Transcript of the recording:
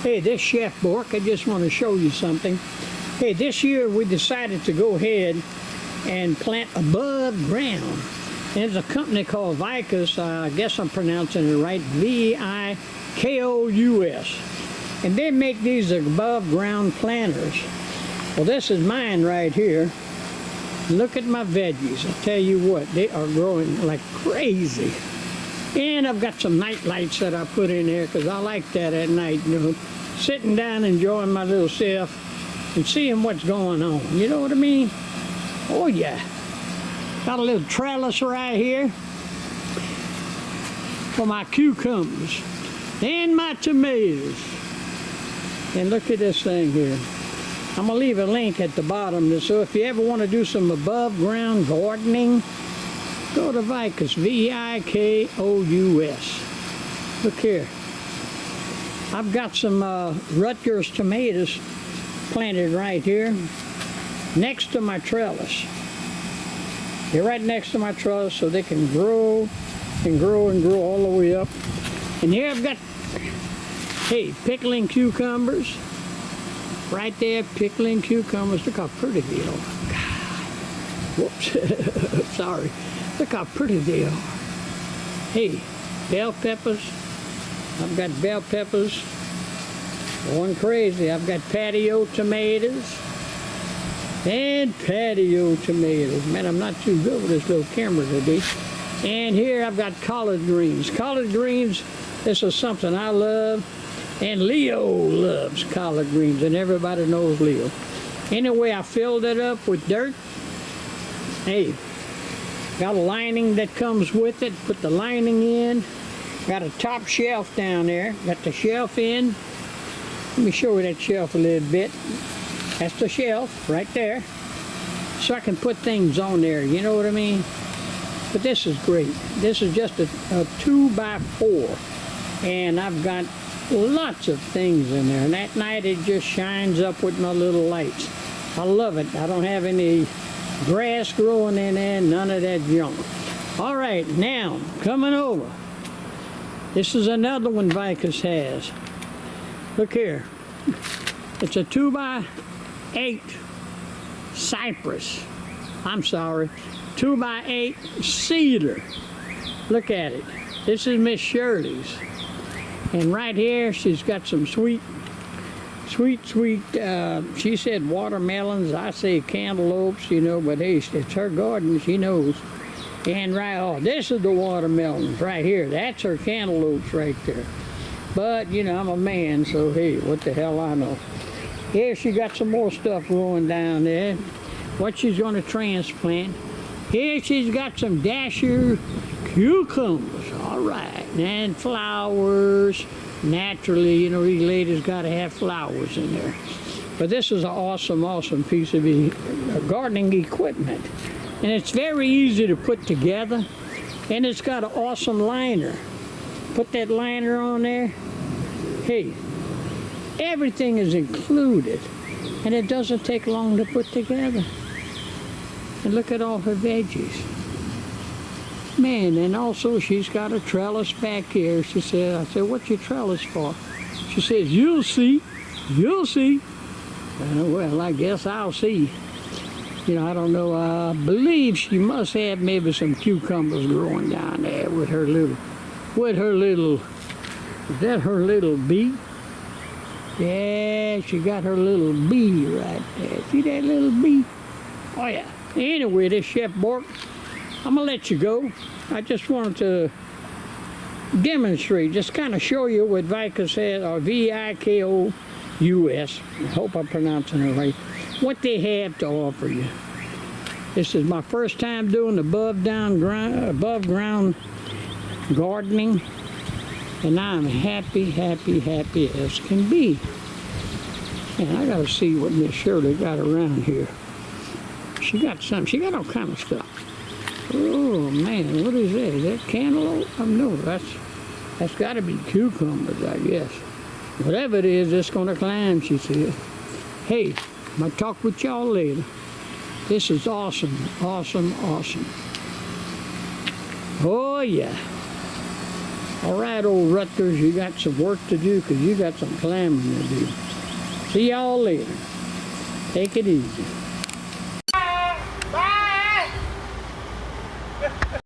Hey, this Chef Bourque, I just want to show you something. Hey, this year we decided to go ahead and plant above ground. There's a company called Veikous, I guess I'm pronouncing it right, Veikous, and they make these above ground planters. Well, this is mine right here. Look at my veggies. I tell you what, they are growing like crazy. And I've got some night lights that I put in there because I like that at night, you know, sitting down enjoying my little self and seeing what's going on. You know what I mean? Oh yeah. Got a little trellis right here for my cucumbers and my tomatoes. And look at this thing here. I'm gonna leave a link at the bottom, so if you ever want to do some above ground gardening, go to Veikous, Veikous. Look here. I've got some Rutgers tomatoes planted right here next to my trellis. They're right next to my trellis so they can grow and grow and grow all the way up. And here I've got, hey, pickling cucumbers. Right there, pickling cucumbers. Look how pretty they are. God. Whoops. Sorry. Look how pretty they are. Hey, bell peppers. I've got bell peppers. Going crazy. I've got patio tomatoes. And patio tomatoes. Man, I'm not too good with this little camera today. And here I've got collard greens. Collard greens, this is something I love. And Leo loves collard greens, and everybody knows Leo. Anyway, I filled it up with dirt. Hey, got a lining that comes with it. Put the lining in. Got a top shelf down there. Got the shelf in. Let me show you that shelf a little bit. That's the shelf right there. So I can put things on there, you know what I mean? But this is great. This is just a 2x4. And I've got lots of things in there. And at night it just shines up with my little lights. I love it. I don't have any grass growing in there, none of that junk. All right, now, coming over. This is another one Veikous has. Look here. It's a 2x8 cypress. I'm sorry, 2x8 cedar. Look at it. This is Miss Shirley's. And right here, she's got some sweet, she said watermelons. I say cantaloupes, you know, but hey, it's her garden, she knows. And right, oh, this is the watermelons right here. That's her cantaloupes right there. But, you know, I'm a man, so hey, what the hell I know. Here she got some more stuff growing down there. What she's going to transplant. Here she's got some dasher cucumbers. All right. And flowers. Naturally, you know, these ladies got to have flowers in there. But this is an awesome, awesome piece of gardening equipment. And it's very easy to put together. And it's got an awesome liner. Put that liner on there. Hey, everything is included. And it doesn't take long to put together. And look at all her veggies. Man, and also she's got a trellis back here. She said, I said, what's your trellis for? She says, you'll see. You'll see. Well, I guess I'll see. You know, I don't know. I believe she must have maybe some cucumbers growing down there with her little, is that her little bee? Yeah, she got her little bee right there. See that little bee? Oh yeah. Anyway, this Chef Bourque, I'm gonna let you go. I just wanted to demonstrate, just kind of show you what Veikous says, or Veikous. I hope I'm pronouncing it right. What they have to offer you. This is my first time doing above ground gardening, and I'm happy as can be. And I gotta see what Miss Shirley got around here. She got all kind of stuff. Oh man, what is that? Is that cantaloupe? Oh no, that's gotta be cucumbers, I guess. Whatever it is, it's gonna climb, she said. Hey, I'll talk with y'all later. This is awesome, awesome, awesome. Oh yeah. All right, old Rutgers, you got some work to do because you got some climbing to do. See y'all later. Take it easy.